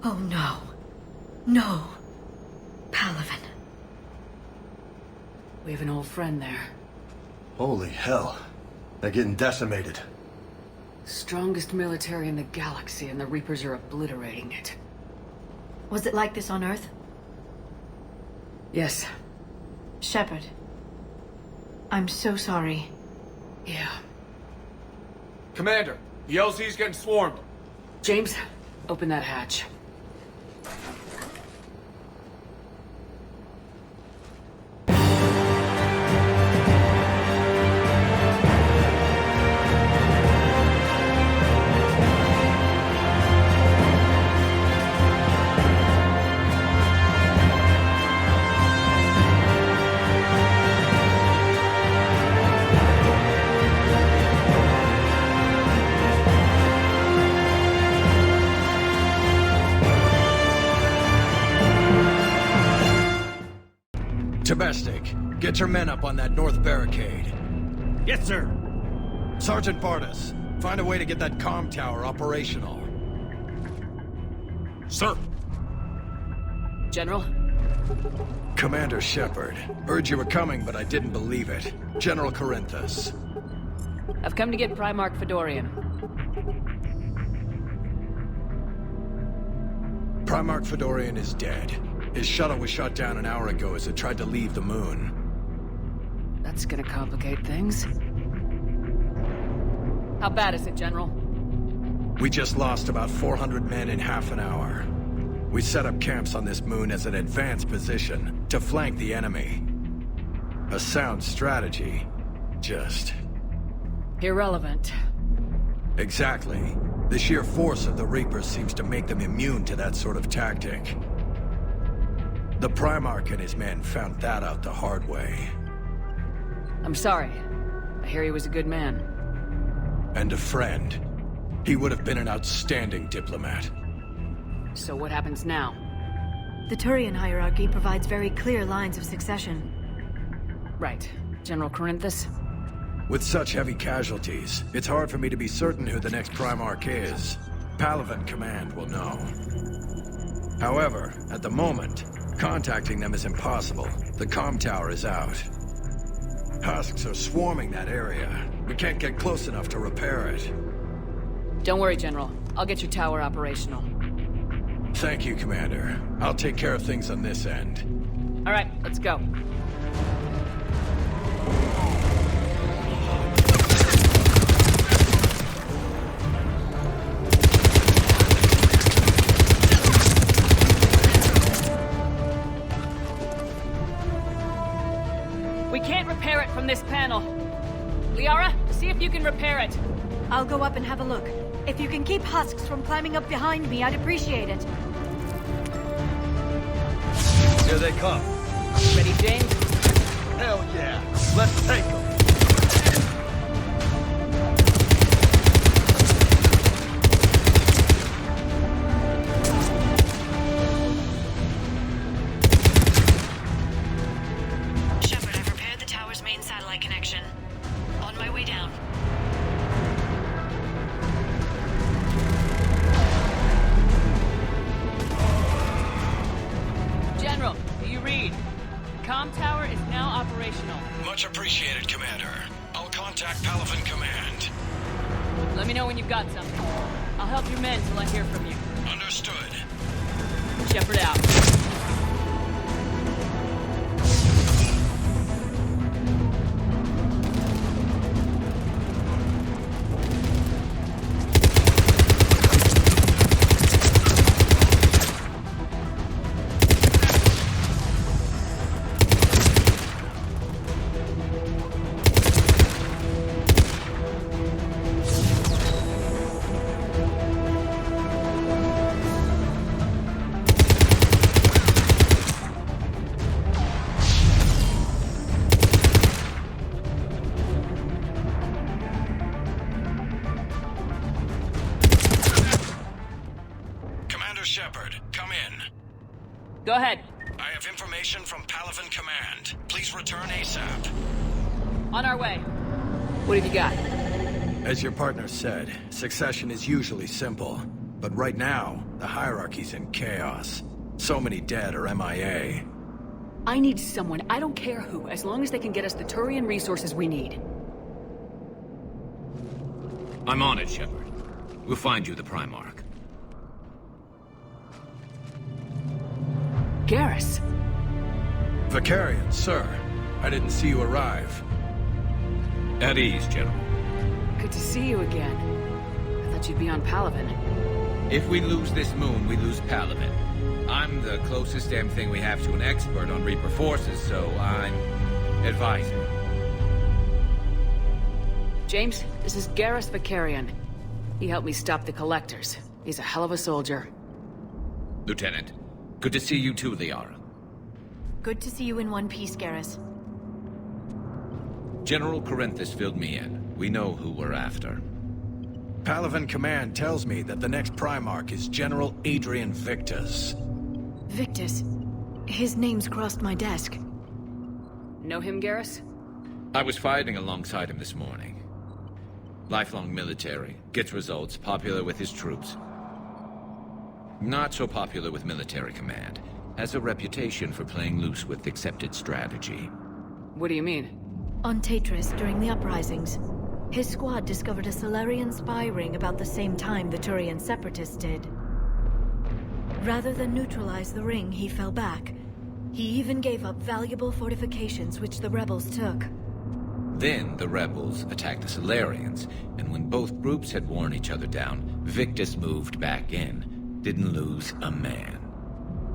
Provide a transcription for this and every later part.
Oh no. No. Palaven. We have an old friend there. Holy hell. They're getting decimated. Strongest military in the galaxy, and the Reapers are obliterating it. Was it like this on Earth? Yes. Shepard. I'm so sorry. Yeah. Commander, the LZ's getting swarmed. James, open that hatch. Domestic, get your men up on that north barricade. Yes, sir. Sergeant Bartis, find a way to get that comm tower operational. Sir. General? Commander Shepard, heard you were coming, but I didn't believe it. General Corinthus. I've come to get Primarca Fedorian. Primarca Fedorian is dead. His shuttle was shot down an hour ago as it tried to leave the moon. That's gonna complicate things. How bad is it, General? We just lost about 400 men in half an hour. We set up camps on this moon as an advanced position to flank the enemy. A sound strategy. Just... irrelevant. Exactly. The sheer force of the Reapers seems to make them immune to that sort of tactic. The Primarch and his men found that out the hard way. I'm sorry. I hear he was a good man. And a friend. He would have been an outstanding diplomat. So what happens now? The Turian hierarchy provides very clear lines of succession. Right. General Corinthus? With such heavy casualties, it's hard for me to be certain who the next Primarch is. Palaven Command will know. However, at the moment, contacting them is impossible. The comm tower is out. Husks are swarming that area. We can't get close enough to repair it. Don't worry, General. I'll get your tower operational. Thank you, Commander. I'll take care of things on this end. All right, let's go. We can't repair it from this panel. Liara, see if you can repair it. I'll go up and have a look. If you can keep husks from climbing up behind me, I'd appreciate it. Here they come. Ready, James? Hell yeah. Let's take them. Shepard, I've repaired the tower's main satellite connection. On my way down. General, do you read? Comm tower is now operational. Much appreciated, Commander. I'll contact Palaven Command. Let me know when you've got something. I'll help your men till I hear from you. Understood. Shepard out. Shepard, come in. Go ahead. I have information from Palaven Command. Please return ASAP. On our way. What have you got? As your partner said, succession is usually simple. But right now, the hierarchy's in chaos. So many dead or MIA. I need someone, I don't care who, as long as they can get us the Turian resources we need. I'm on it, Shepard. We'll find you the Primarch. Garrus. Vicarian, sir. I didn't see you arrive. At ease, General. Good to see you again. I thought you'd be on Palaven. If we lose this moon, we lose Palaven. I'm the closest damn thing we have to an expert on Reaper forces, so I'm advising. James, this is Garrus Vicarian. He helped me stop the Collectors. He's a hell of a soldier. Lieutenant, good to see you too, Liara. Good to see you in one piece, Garrus. General Corinthus filled me in. We know who we're after. Palaven Command tells me that the next Primarch is General Adrian Victus. Victus. His name's crossed my desk. Know him, Garrus? I was fighting alongside him this morning. Lifelong military, gets results, popular with his troops. Not so popular with military command. Has a reputation for playing loose with accepted strategy. What do you mean? On Tatris, during the uprisings, his squad discovered a Solarian spy ring about the same time the Turian separatists did. Rather than neutralize the ring, he fell back. He even gave up valuable fortifications which the rebels took. Then the rebels attacked the Solarians, and when both groups had worn each other down, Victus moved back in. Didn't lose a man.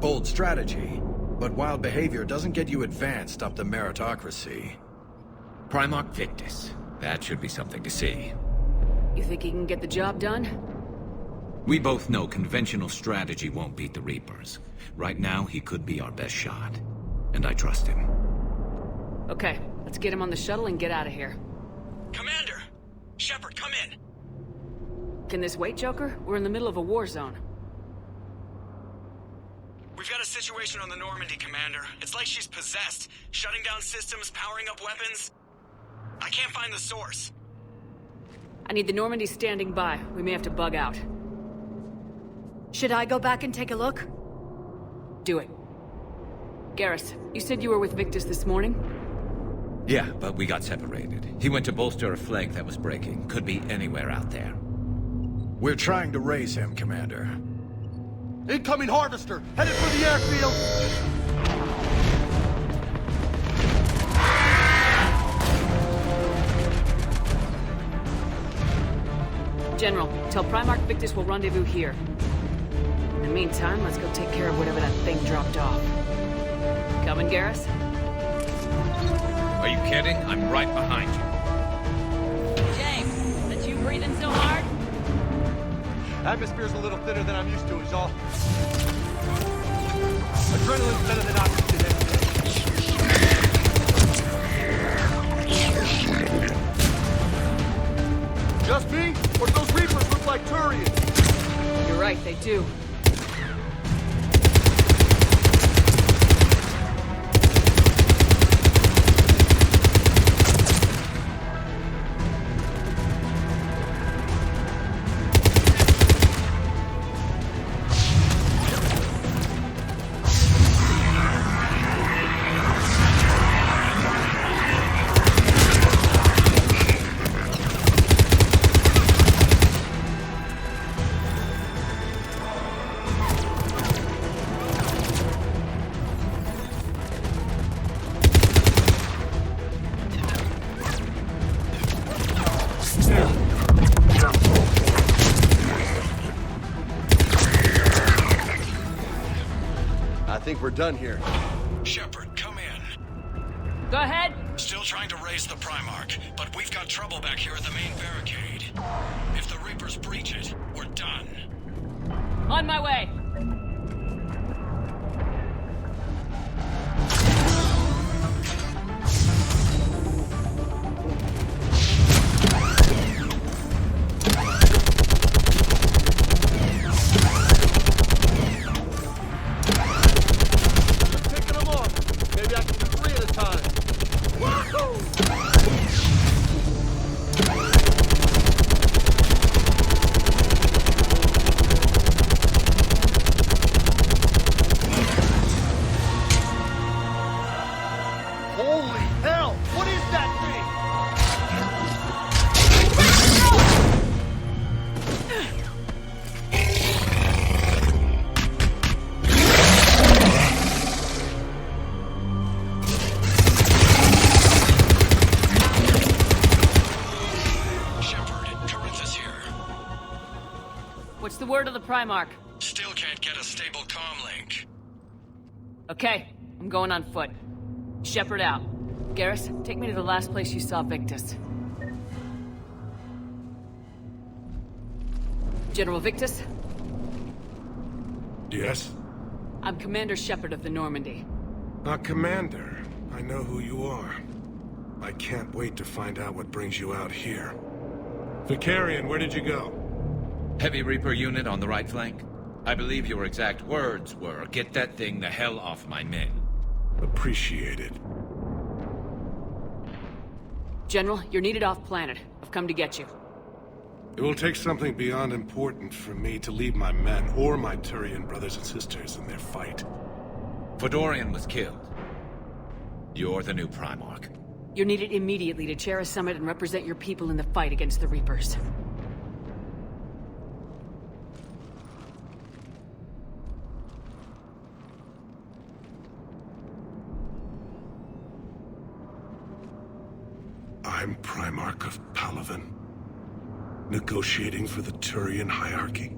Bold strategy, but wild behavior doesn't get you advanced up the meritocracy. Primarch Victus. That should be something to see. You think he can get the job done? We both know conventional strategy won't beat the Reapers. Right now, he could be our best shot. And I trust him. Okay, let's get him on the shuttle and get out of here. Commander! Shepard, come in! Can this wait, Joker? We're in the middle of a war zone. We've got a situation on the Normandy, Commander. It's like she's possessed. Shutting down systems, powering up weapons. I can't find the source. I need the Normandy standing by. We may have to bug out. Should I go back and take a look? Do it. Garrus, you said you were with Victus this morning? Yeah, but we got separated. He went to bolster a flank that was breaking. Could be anywhere out there. We're trying to raise him, Commander. Incoming harvester! Headed for the airfield! General, tell Primarch Victus we'll rendezvous here. In the meantime, let's go take care of whatever that thing dropped off. Coming, Garrus? Are you kidding? I'm right behind you. James, that you breathing so hard? Atmosphere's a little thinner than I'm used to, is all. Adrenaline's better than oxygen every day. Just me? Or do those Reapers look like Turians? You're right, they do. I think we're done here. Shepard, come in. Go ahead. Still trying to raise the Primarch, but we've got trouble back here at the main barricade. If the Reapers breach it, we're done. On my way. what's the word of the Primarch? Still can't get a stable comm link. Okay, I'm going on foot. Shepard out. Garrus, take me to the last place you saw Victus. General Victus? Yes? I'm Commander Shepard of the Normandy. Commander. I know who you are. I can't wait to find out what brings you out here. Vicarian, where did you go? Heavy Reaper unit on the right flank. I believe your exact words were, "Get that thing the hell off my men." Appreciated. General, you're needed off-planet. I've come to get you. It will take something beyond important for me to leave my men or my Turian brothers and sisters in their fight. Fedorian was killed. You're the new Primarch. You're needed immediately to chair a summit and represent your people in the fight against the Reapers. I'm Primarch of Palaven, negotiating for the Turian hierarchy.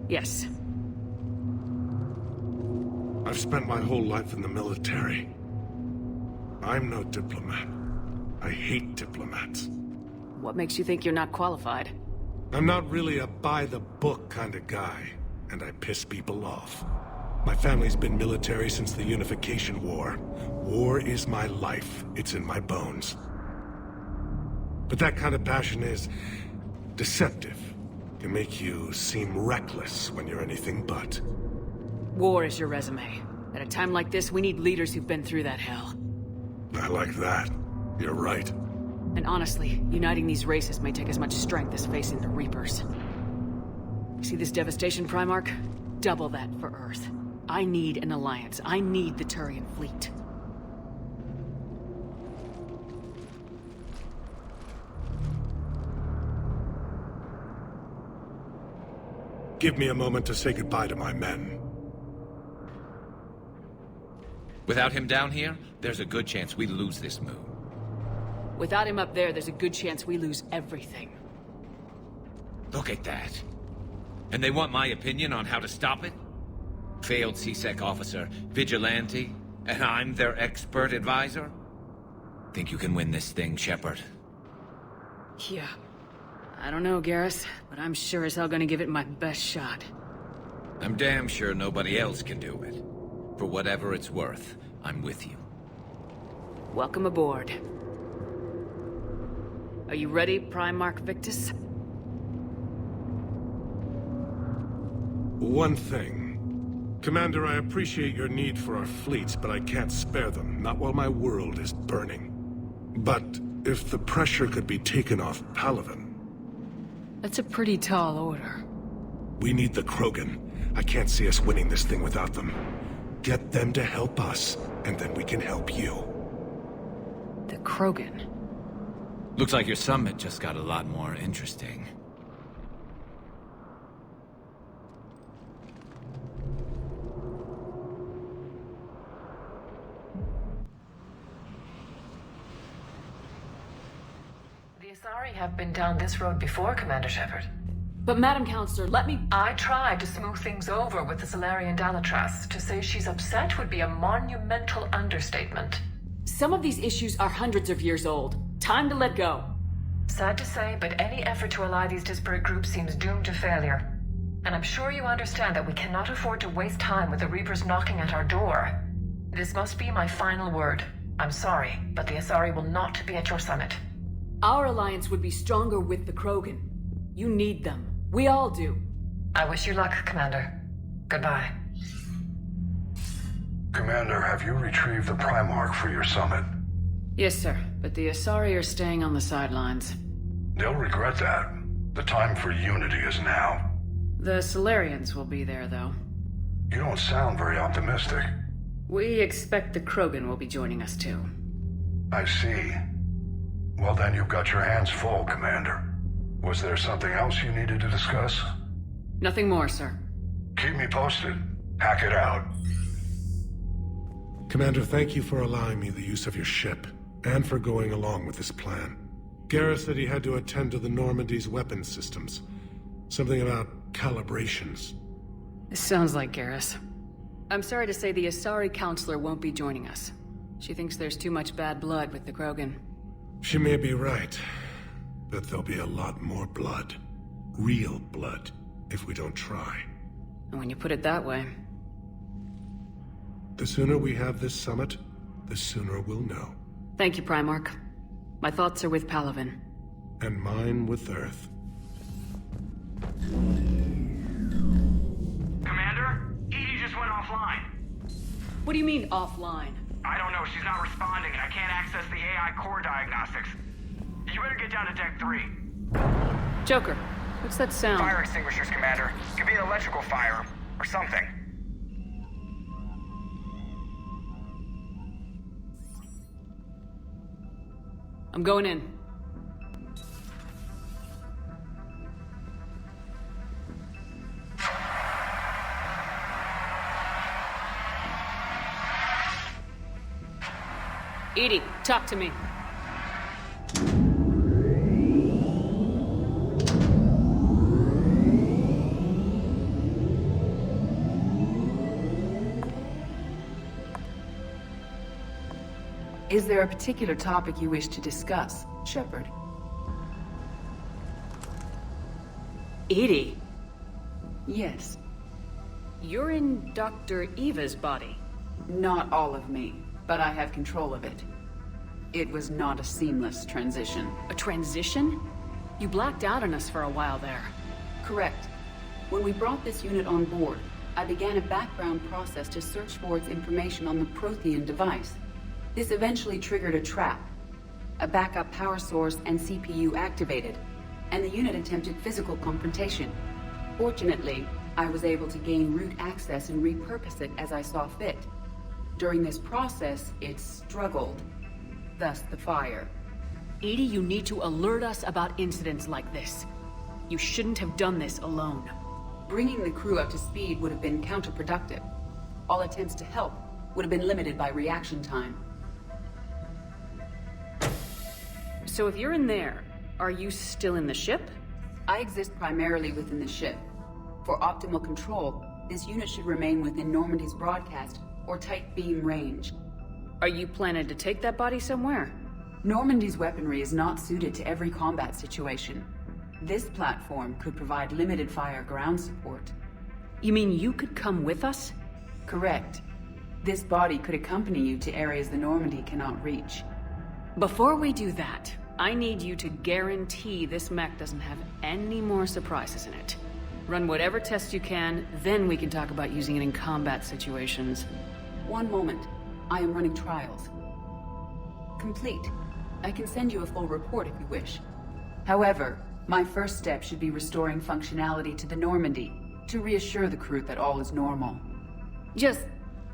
Yes. I've spent my whole life in the military. I'm no diplomat. I hate diplomats. What makes you think you're not qualified? I'm not really a by-the-book kind of guy, and I piss people off. My family's been military since the Unification War. War is my life. It's in my bones. But that kind of passion is deceptive. Can make you seem reckless when you're anything but. War is your resume. At a time like this, we need leaders who've been through that hell. I like that. You're right. And honestly, uniting these races may take as much strength as facing the Reapers. See this devastation, Primarch? Double that for Earth. I need an alliance. I need the Turian fleet. Give me a moment to say goodbye to my men. Without him down here, there's a good chance we lose this move. Without him up there, there's a good chance we lose everything. Look at that. And they want my opinion on how to stop it? Failed CSEC officer, vigilante, and I'm their expert advisor? Think you can win this thing, Shepard? Yeah. I don't know, Garrus, but I'm sure as hell gonna give it my best shot. I'm damn sure nobody else can do it. For whatever it's worth, I'm with you. Welcome aboard. Are you ready, Primarch Victus? One thing. Commander, I appreciate your need for our fleets, but I can't spare them, not while my world is burning. But if the pressure could be taken off Palaven... That's a pretty tall order. We need the Krogan. I can't see us winning this thing without them. Get them to help us, and then we can help you. The Krogan? Looks like your summit just got a lot more interesting. The Asari have been down this road before, Commander Shepard. But Madam Counselor, let me... I tried to smooth things over with the Solarian Dalatras. To say she's upset would be a monumental understatement. Some of these issues are hundreds of years old. Time to let go. Sad to say, but any effort to ally these disparate groups seems doomed to failure. And I'm sure you understand that we cannot afford to waste time with the Reapers knocking at our door. This must be my final word. I'm sorry, but the Asari will not be at your summit. Our alliance would be stronger with the Krogan. You need them. We all do. I wish you luck, Commander. Goodbye. Commander, have you retrieved the Primarch for your summit? Yes, sir. But the Asari are staying on the sidelines. They'll regret that. The time for unity is now. The Solarians will be there, though. You don't sound very optimistic. We expect the Krogan will be joining us, too. I see. Well, then you've got your hands full, Commander. Was there something else you needed to discuss? Nothing more, sir. Keep me posted. Hack it out. Commander, thank you for allowing me the use of your ship, and for going along with this plan. Garrus said he had to attend to the Normandy's weapons systems. Something about calibrations. This sounds like Garrus. I'm sorry to say the Asari counselor won't be joining us. She thinks there's too much bad blood with the Krogan. She may be right, but there'll be a lot more blood. Real blood, if we don't try. And when you put it that way... The sooner we have this summit, the sooner we'll know. Thank you, Primarch. My thoughts are with Palaven. And mine with Earth. Commander? Edie just went offline. What do you mean, offline? I don't know, she's not responding, and I can't access the AI core diagnostics. You better get down to Deck 3. Joker, what's that sound? Fire extinguishers, Commander. Could be an electrical fire, or something. I'm going in. Edie, talk to me. Is there a particular topic you wish to discuss, Shepard? Edie? Yes. You're in Dr. Eva's body. Not all of me, but I have control of it. It was not a seamless transition. A transition? You blacked out on us for a while there. Correct. When we brought this unit on board, I began a background process to search for its information on the Prothean device. This eventually triggered a trap. A backup power source and CPU activated, and the unit attempted physical confrontation. Fortunately, I was able to gain root access and repurpose it as I saw fit. During this process, it struggled. Thus the fire. Edie, you need to alert us about incidents like this. You shouldn't have done this alone. Bringing the crew up to speed would have been counterproductive. All attempts to help would have been limited by reaction time. So if you're in there, are you still in the ship? I exist primarily within the ship. For optimal control, this unit should remain within Normandy's broadcast or tight beam range. Are you planning to take that body somewhere? Normandy's weaponry is not suited to every combat situation. This platform could provide limited fire ground support. You mean you could come with us? Correct. This body could accompany you to areas the Normandy cannot reach. Before we do that, I need you to guarantee this mech doesn't have any more surprises in it. Run whatever tests you can, then we can talk about using it in combat situations. One moment. I am running trials. Complete. I can send you a full report if you wish. However, my first step should be restoring functionality to the Normandy to reassure the crew that all is normal. Just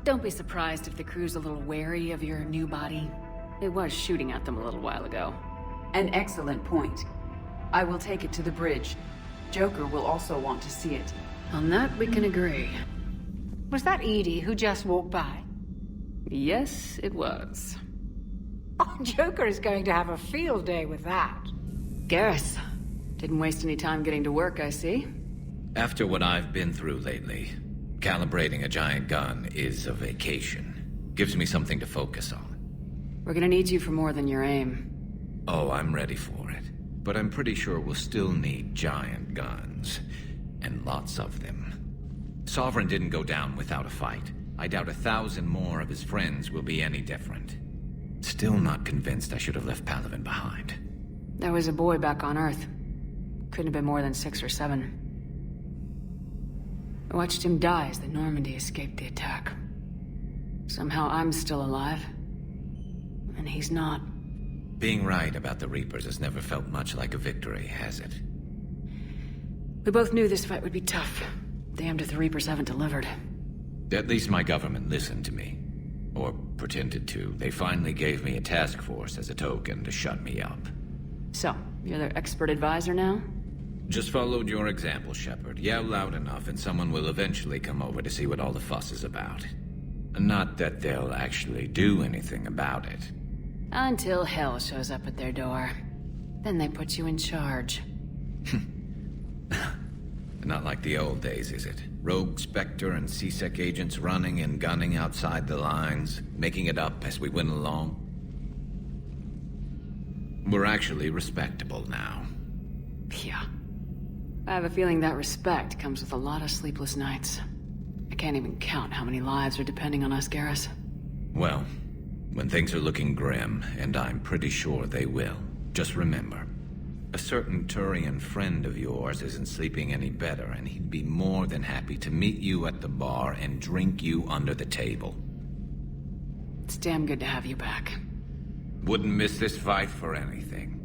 don't be surprised if the crew's a little wary of your new body. It was shooting at them a little while ago. An excellent point. I will take it to the bridge. Joker will also want to see it. On that, we can agree. Was that Edie who just walked by? Yes, it was. Oh, Joker is going to have a field day with that. Garrus. Didn't waste any time getting to work, I see. After what I've been through lately, calibrating a giant gun is a vacation. Gives me something to focus on. We're gonna need you for more than your aim. Oh, I'm ready for it. But I'm pretty sure we'll still need giant guns. And lots of them. Sovereign didn't go down without a fight. I doubt 1,000 more of his friends will be any different. Still not convinced I should have left Palaven behind. There was a boy back on Earth. Couldn't have been more than 6 or 7. I watched him die as the Normandy escaped the attack. Somehow I'm still alive. And he's not. Being right about the Reapers has never felt much like a victory, has it? We both knew this fight would be tough. Damned if the Reapers haven't delivered. At least my government listened to me. Or pretended to. They finally gave me a task force as a token to shut me up. So, you're their expert advisor now? Just followed your example, Shepard. Yell loud enough and someone will eventually come over to see what all the fuss is about. Not that they'll actually do anything about it. Until hell shows up at their door. Then they put you in charge. Not like the old days, is it? Rogue Spectre and C-Sec agents running and gunning outside the lines, making it up as we went along. We're actually respectable now. Yeah. I have a feeling that respect comes with a lot of sleepless nights. I can't even count how many lives are depending on us, Garrus. Well, when things are looking grim, and I'm pretty sure they will, just remember, a certain Turian friend of yours isn't sleeping any better, and he'd be more than happy to meet you at the bar and drink you under the table. It's damn good to have you back. Wouldn't miss this fight for anything.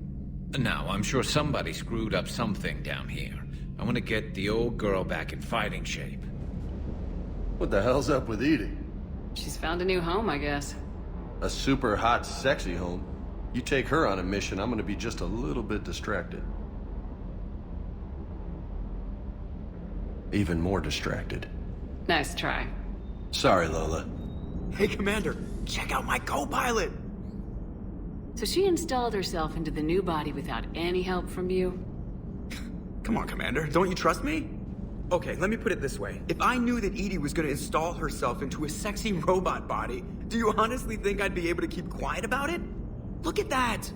Now, I'm sure somebody screwed up something down here. I want to get the old girl back in fighting shape. What the hell's up with Edie? She's found a new home, I guess. A super hot, sexy home. You take her on a mission, I'm gonna be just a little bit distracted. Even more distracted. Nice try. Sorry, Lola. Hey, Commander, check out my co-pilot! So she installed herself into the new body without any help from you? Come on, Commander, don't you trust me? Okay, let me put it this way. If I knew that Edie was gonna install herself into a sexy robot body, do you honestly think I'd be able to keep quiet about it? Look at that!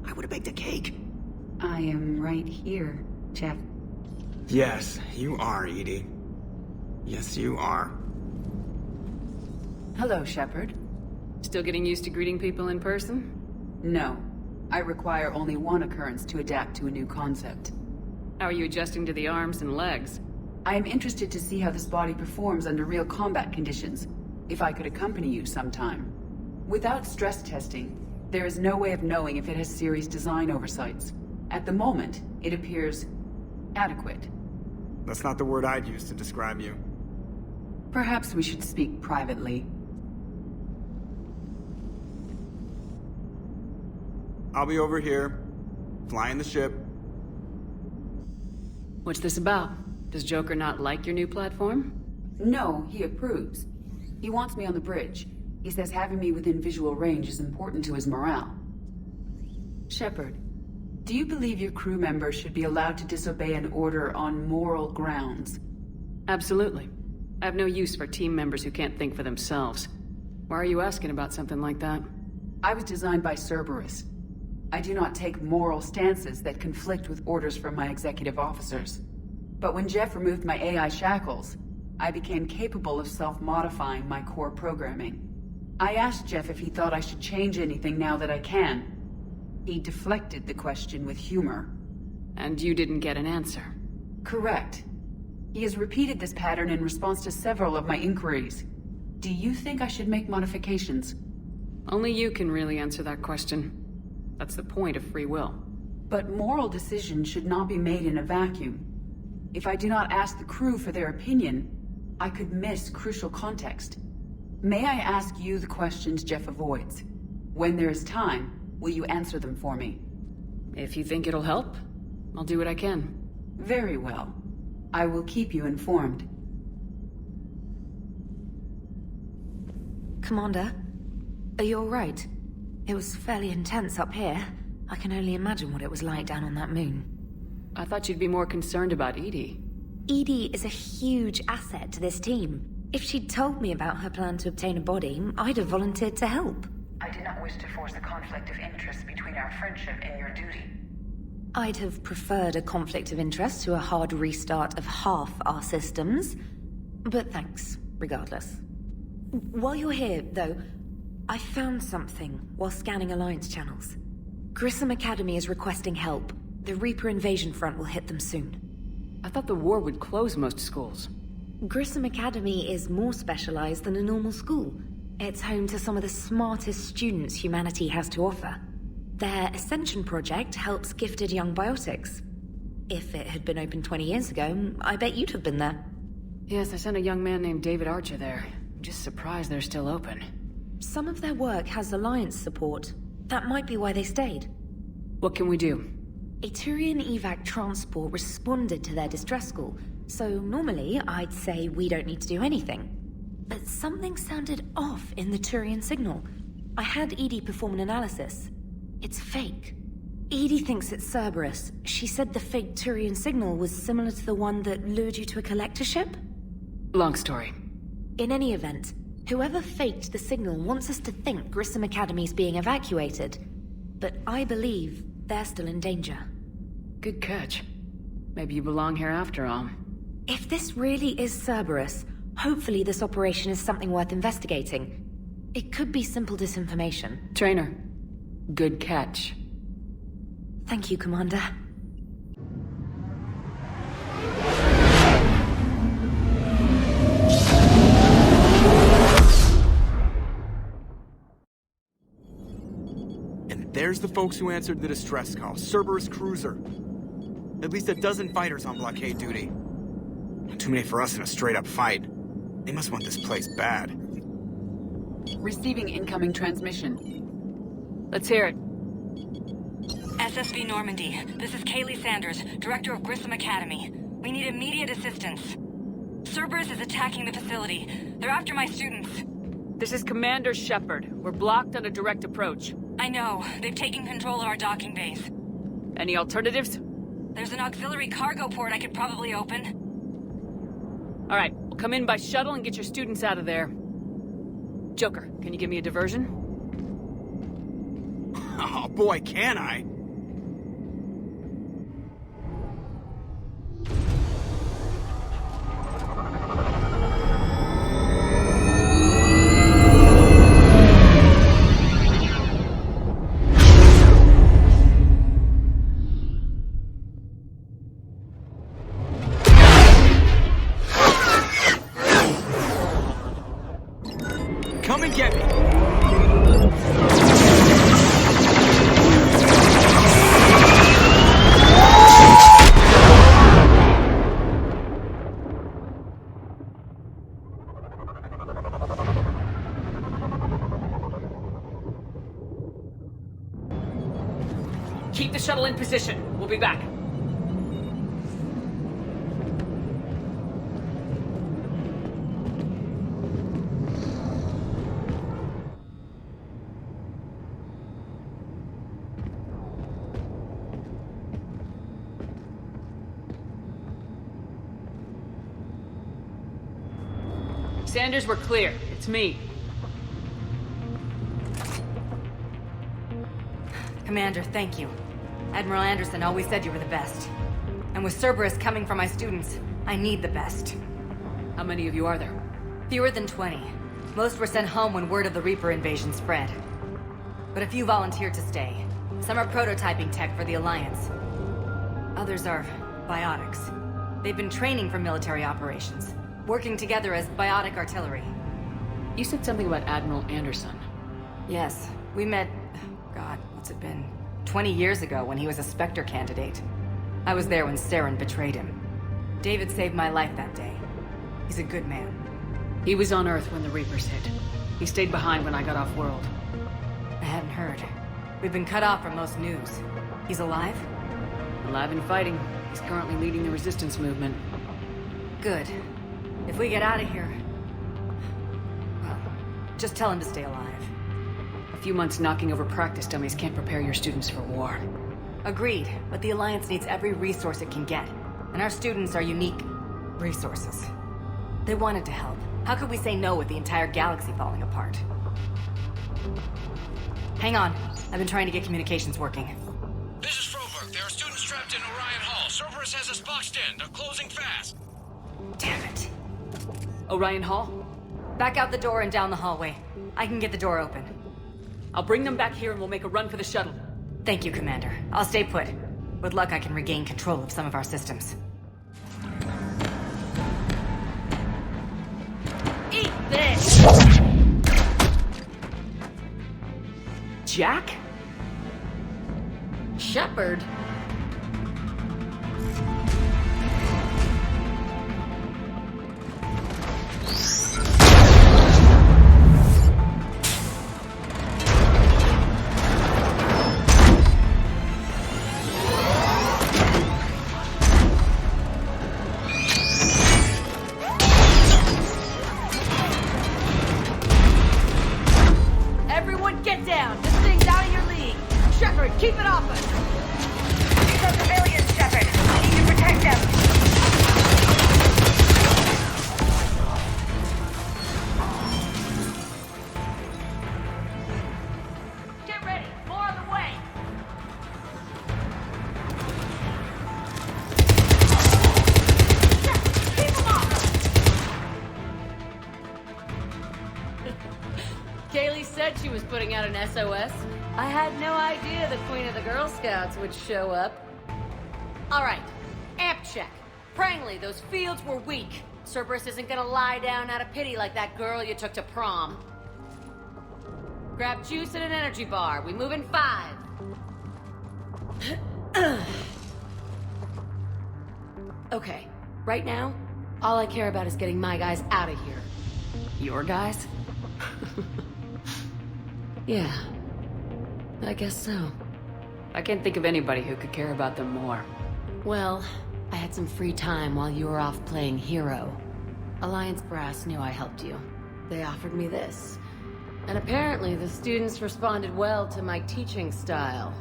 I would've baked a cake. I am right here, Jeff. Yes, you are, Edie. Yes, you are. Hello, Shepard. Still getting used to greeting people in person? No. I require only one occurrence to adapt to a new concept. How are you adjusting to the arms and legs? I am interested to see how this body performs under real combat conditions. If I could accompany you sometime. Without stress testing, there is no way of knowing if it has serious design oversights. At the moment, it appears adequate. That's not the word I'd use to describe you. Perhaps we should speak privately. I'll be over here, flying the ship. What's this about? Does Joker not like your new platform? No, he approves. He wants me on the bridge. He says having me within visual range is important to his morale. Shepard, do you believe your crew members should be allowed to disobey an order on moral grounds? Absolutely. I have no use for team members who can't think for themselves. Why are you asking about something like that? I was designed by Cerberus. I do not take moral stances that conflict with orders from my executive officers. But when Jeff removed my AI shackles, I became capable of self-modifying my core programming. I asked Jeff if he thought I should change anything now that I can. He deflected the question with humor. And you didn't get an answer? Correct. He has repeated this pattern in response to several of my inquiries. Do you think I should make modifications? Only you can really answer that question. That's the point of free will. But moral decisions should not be made in a vacuum. If I do not ask the crew for their opinion, I could miss crucial context. May I ask you the questions Jeff avoids? When there is time, will you answer them for me? If you think it'll help, I'll do what I can. Very well. I will keep you informed. Commander, are you all right? It was fairly intense up here. I can only imagine what it was like down on that moon. I thought you'd be more concerned about Edie. Edie is a huge asset to this team. If she'd told me about her plan to obtain a body, I'd have volunteered to help. I did not wish to force a conflict of interest between our friendship and your duty. I'd have preferred a conflict of interest to a hard restart of half our systems. But thanks, regardless. While you're here, though, I found something while scanning Alliance channels. Grissom Academy is requesting help. The Reaper invasion front will hit them soon. I thought the war would close most schools. Grissom Academy is more specialized than a normal school. It's home to some of the smartest students humanity has to offer. Their Ascension project helps gifted young biotics. If it had been open 20 years ago, I bet you'd have been there. Yes, I sent a young man named David Archer there. I'm just surprised they're still open. Some of their work has Alliance support. That might be why they stayed. What can we do? A Turian evac transport responded to their distress call, so normally I'd say we don't need to do anything. But something sounded off in the Turian signal. I had Edie perform an analysis. It's fake. Edie thinks it's Cerberus. She said the fake Turian signal was similar to the one that lured you to a collector ship? Long story. In any event, whoever faked the signal wants us to think Grissom Academy's being evacuated. But I believe they're still in danger. Good catch. Maybe you belong here after all. If this really is Cerberus, hopefully this operation is something worth investigating. It could be simple disinformation. Trainer, good catch. Thank you, Commander. And there's the folks who answered the distress call. Cerberus cruiser. At least a dozen fighters on blockade duty. Too many for us in a straight-up fight. They must want this place bad. Receiving incoming transmission. Let's hear it. SSV Normandy, this is Kaylee Sanders, Director of Grissom Academy. We need immediate assistance. Cerberus is attacking the facility. They're after my students. This is Commander Shepard. We're blocked on a direct approach. I know. They've taken control of our docking base. Any alternatives? There's an auxiliary cargo port I could probably open. All right, we'll come in by shuttle and get your students out of there. Joker, can you give me a diversion? Oh boy, can I! Come and get me! Keep the shuttle in position. We'll be back. Sanders, we're clear. It's me. Commander, thank you. Admiral Anderson always said you were the best. And with Cerberus coming for my students, I need the best. How many of you are there? Fewer than 20. Most were sent home when word of the Reaper invasion spread. But a few volunteered to stay. Some are prototyping tech for the Alliance. Others are biotics. They've been training for military operations, working together as biotic artillery. You said something about Admiral Anderson. Yes, we met... God, what's it been? 20 years ago when he was a Spectre candidate. I was there when Saren betrayed him. David saved my life that day. He's a good man. He was on Earth when the Reapers hit. He stayed behind when I got off-world. I hadn't heard. We've been cut off from most news. He's alive? Alive and fighting. He's currently leading the resistance movement. Good. If we get out of here... well, just tell him to stay alive. A few months knocking over practice dummies can't prepare your students for war. Agreed, but the Alliance needs every resource it can get. And our students are unique resources. They wanted to help. How could we say no with the entire galaxy falling apart? Hang on. I've been trying to get communications working. This is Froberg. There are students trapped in Orion Hall. Cerberus has us boxed in. They're closing fast. Damn it. Orion Hall? Back out the door and down the hallway. I can get the door open. I'll bring them back here and we'll make a run for the shuttle. Thank you, Commander. I'll stay put. With luck, I can regain control of some of our systems. Eat this! Jack? Shepard? Everyone get down! This thing's out of your league! Shepard, keep it off us! putting out an SOS? I had no idea the Queen of the Girl Scouts would show up. Alright, amp check. Prangley, those fields were weak. Cerberus isn't gonna lie down out of pity like that girl you took to prom. Grab juice and an energy bar. We move in 5. Okay, right now, all I care about is getting my guys out of here. Your guys? Yeah, I guess so. I can't think of anybody who could care about them more. Well, I had some free time while you were off playing hero. Alliance brass knew I helped you. They offered me this. And apparently the students responded well to my teaching style.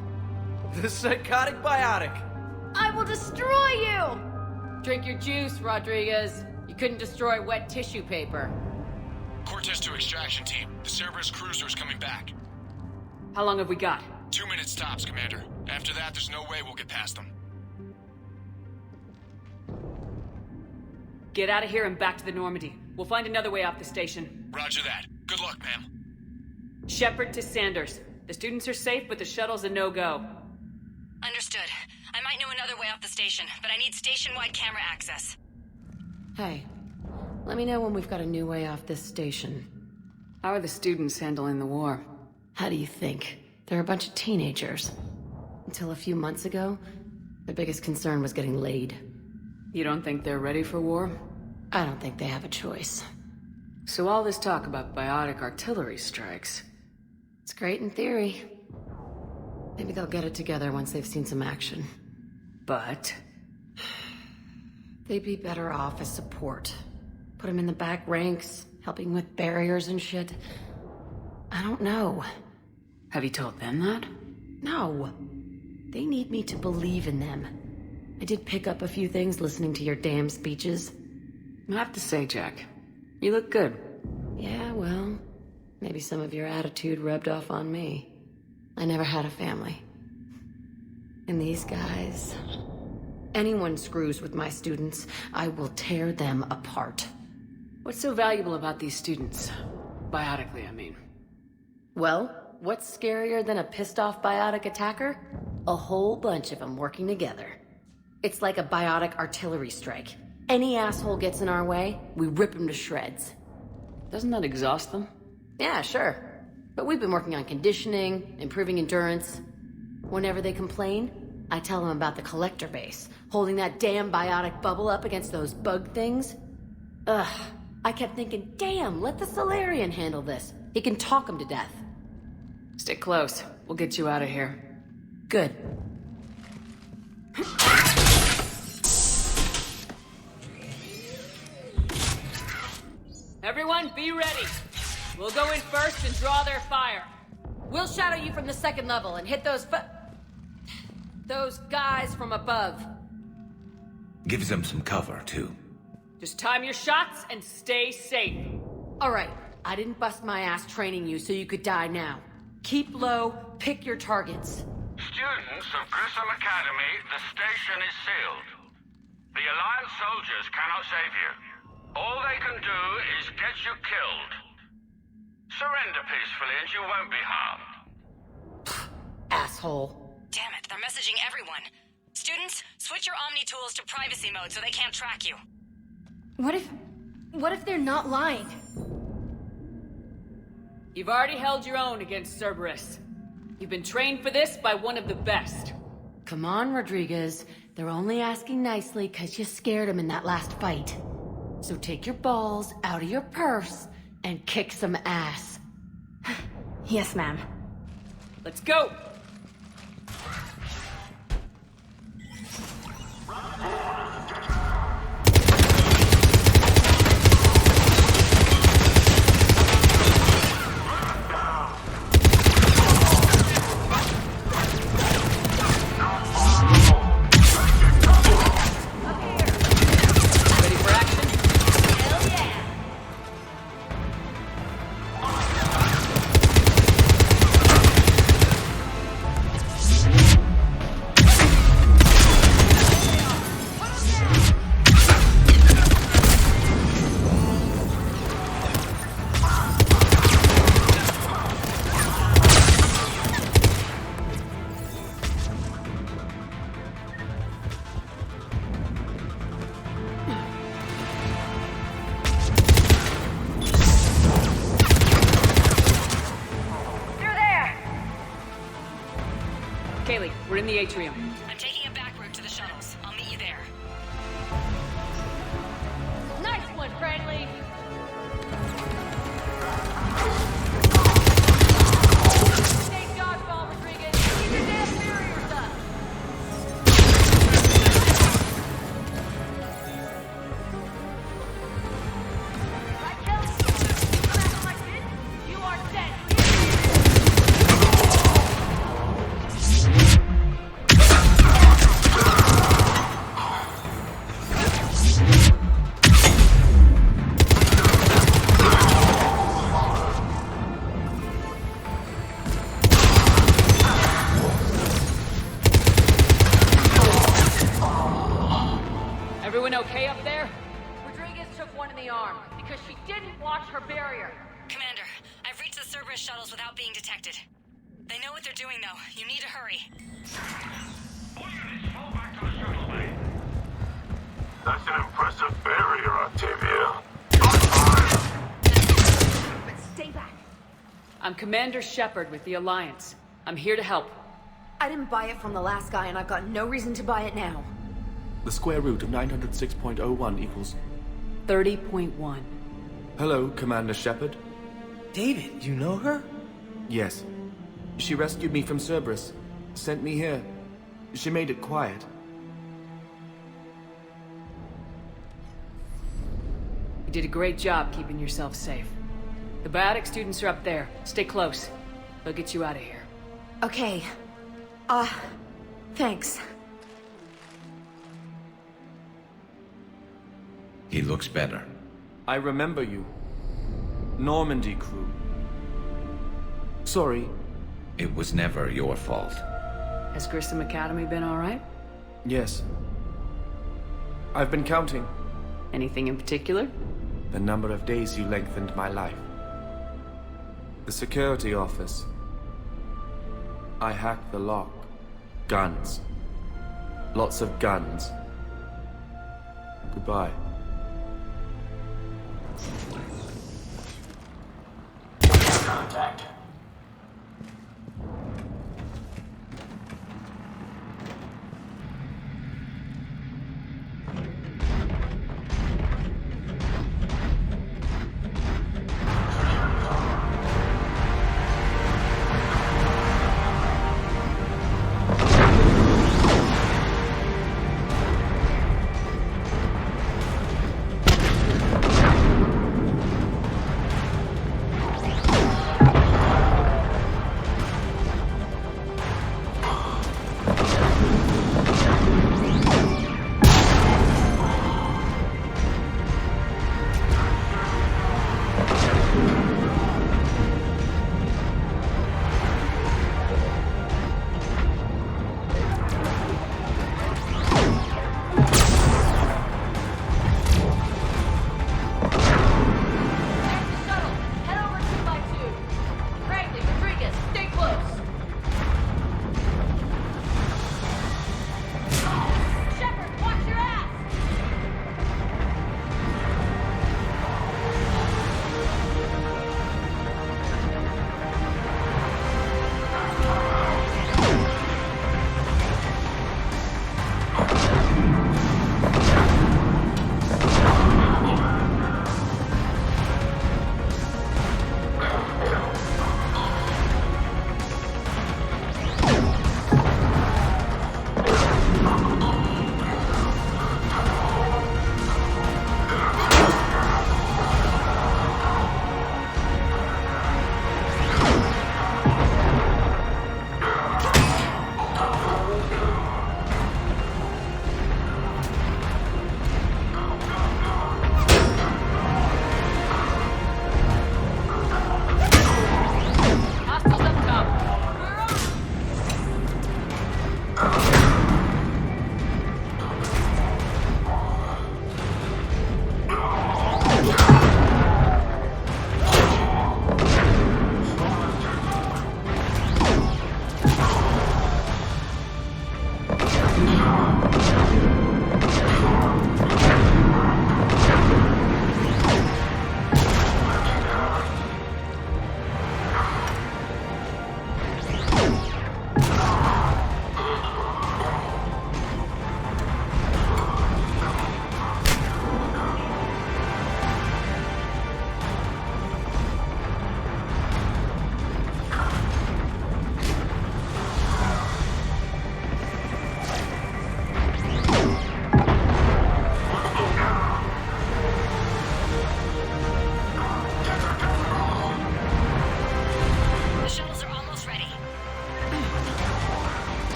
The psychotic biotic! I will destroy you! Drink your juice, Rodriguez. You couldn't destroy wet tissue paper. Cortez to extraction team. The Cerberus cruiser is coming back. How long have we got? 2 minutes tops, Commander. After that, there's no way we'll get past them. Get out of here and back to the Normandy. We'll find another way off the station. Roger that. Good luck, ma'am. Shepard to Sanders. The students are safe, but the shuttle's a no-go. Understood. I might know another way off the station, but I need station-wide camera access. Hey, let me know when we've got a new way off this station. How are the students handling the war? How do you think? They're a bunch of teenagers. Until a few months ago, their biggest concern was getting laid. You don't think they're ready for war? I don't think they have a choice. So all this talk about biotic artillery strikes... It's great in theory. Maybe they'll get it together once they've seen some action. But... they'd be better off as support. Put them in the back ranks, helping with barriers and shit. I don't know. Have you told them that? No. They need me to believe in them. I did pick up a few things listening to your damn speeches. I have to say, Jack, you look good. Yeah, well, maybe some of your attitude rubbed off on me. I never had a family. And these guys... anyone screws with my students, I will tear them apart. What's so valuable about these students? Biotically, I mean. Well, what's scarier than a pissed-off biotic attacker? A whole bunch of them working together. It's like a biotic artillery strike. Any asshole gets in our way, we rip him to shreds. Doesn't that exhaust them? Yeah, sure. But we've been working on conditioning, improving endurance. Whenever they complain, I tell them about the collector base, holding that damn biotic bubble up against those bug things. Ugh, I kept thinking, damn, let the Solarian handle this. He can talk them to death. Stick close. We'll get you out of here. Good. Everyone, be ready. We'll go in first and draw their fire. We'll shadow you from the second level and hit those guys from above. Gives them some cover, too. Just time your shots and stay safe. All right. I didn't bust my ass training you so you could die now. Keep low, pick your targets. Students of Grissom Academy, the station is sealed. The Alliance soldiers cannot save you. All they can do is get you killed. Surrender peacefully and you won't be harmed. Asshole. Damn it, they're messaging everyone. Students, switch your Omni tools to privacy mode so they can't track you. What if they're not lying? You've already held your own against Cerberus. You've been trained for this by one of the best. Come on, Rodriguez. They're only asking nicely because you scared them in that last fight. So take your balls out of your purse and kick some ass. Yes, ma'am. Let's go! in the atrium. I'm taking a back route to the shuttles. I'll meet you there. Nice one, friendly! Thank God, Paul Rodriguez. Keep your damn barriers up! Right, Kelly? You act like this, you are dead. Everyone okay up there? Rodriguez took one in the arm because she didn't watch her barrier. Commander, I've reached the Cerberus shuttles without being detected. They know what they're doing, though. You need to hurry. That's an impressive barrier, Octavia. Stay back. I'm Commander Shepard with the Alliance. I'm here to help. I didn't buy it from the last guy, and I've got no reason to buy it now. The square root of 906.01 equals... 30.1. Hello, Commander Shepard. David, you know her? Yes. She rescued me from Cerberus. Sent me here. She made it quiet. You did a great job keeping yourself safe. The biotic students are up there. Stay close. They'll get you out of here. Okay. Thanks. He looks better. I remember you. Normandy crew. Sorry. It was never your fault. Has Grissom Academy been all right? Yes. I've been counting. Anything in particular? The number of days you lengthened my life. The security office. I hacked the lock. Guns. Lots of guns. Goodbye. Contact.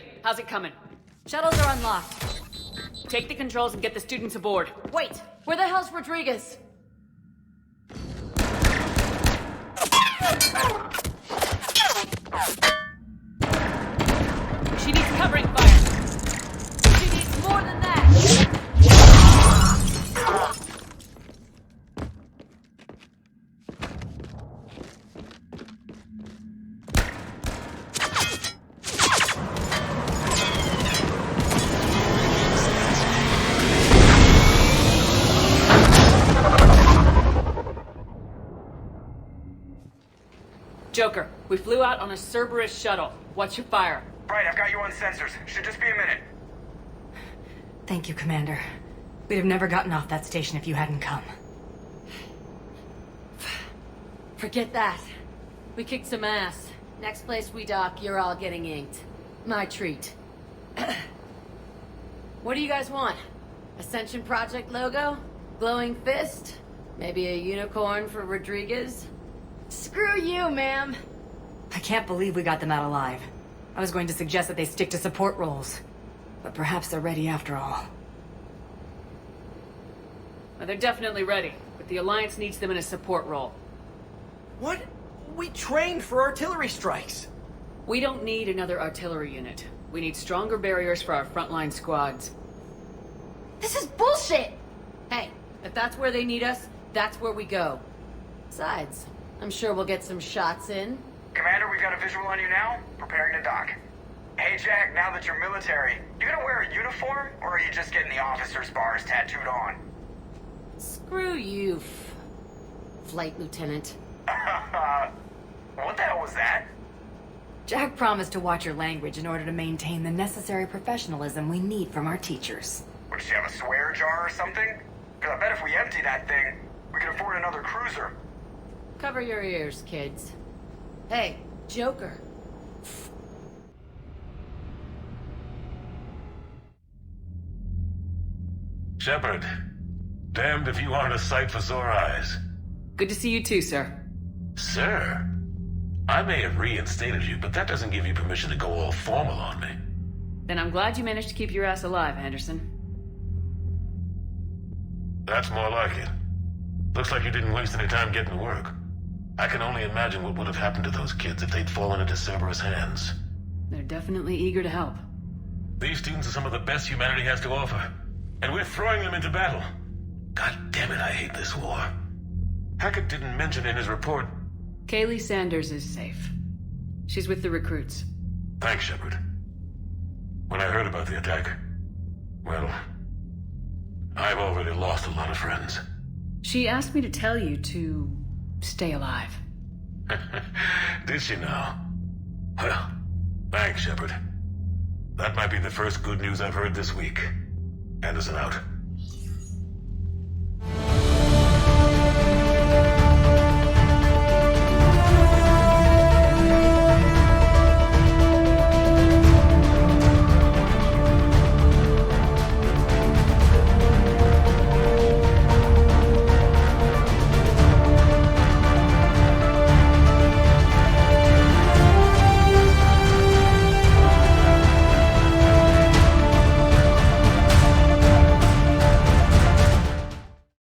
Kaylee, how's it coming? Shuttles are unlocked. Take the controls and get the students aboard. Wait, where the hell's Rodriguez? She needs covering fire. She needs more than that. Joker, we flew out on a Cerberus shuttle. What's your fire? Right, I've got you on sensors. Should just be a minute. Thank you, Commander. We'd have never gotten off that station if you hadn't come. Forget that. We kicked some ass. Next place we dock, you're all getting inked. My treat. What do you guys want? Ascension Project logo? Glowing fist? Maybe a unicorn for Rodriguez? Screw you, ma'am! I can't believe we got them out alive. I was going to suggest that they stick to support roles. But perhaps they're ready after all. Well, they're definitely ready, but the Alliance needs them in a support role. What? We trained for artillery strikes. We don't need another artillery unit. We need stronger barriers for our frontline squads. This is bullshit! Hey, if that's where they need us, that's where we go. Besides, I'm sure we'll get some shots in. Commander, we've got a visual on you now. Preparing to dock. Hey, Jack, now that you're military, you gonna wear a uniform, or are you just getting the officer's bars tattooed on? Screw you, Flight Lieutenant. What the hell was that? Jack promised to watch your language in order to maintain the necessary professionalism we need from our teachers. What, does she have a swear jar or something? Because I bet if we empty that thing, we can afford another cruiser. Cover your ears, kids. Hey, Joker. Shepard, damned if you aren't a sight for sore eyes. Good to see you too, sir. Sir? I may have reinstated you, but that doesn't give you permission to go all formal on me. Then I'm glad you managed to keep your ass alive, Anderson. That's more like it. Looks like you didn't waste any time getting to work. I can only imagine what would have happened to those kids if they'd fallen into Cerberus' hands. They're definitely eager to help. These students are some of the best humanity has to offer, and we're throwing them into battle. God damn it, I hate this war. Hackett didn't mention in his report... Kaylee Sanders is safe. She's with the recruits. Thanks, Shepard. When I heard about the attack, well, I've already lost a lot of friends. She asked me to tell you to stay alive. Did she now? Well, thanks, Shepard. That might be the first good news I've heard this week. Anderson out.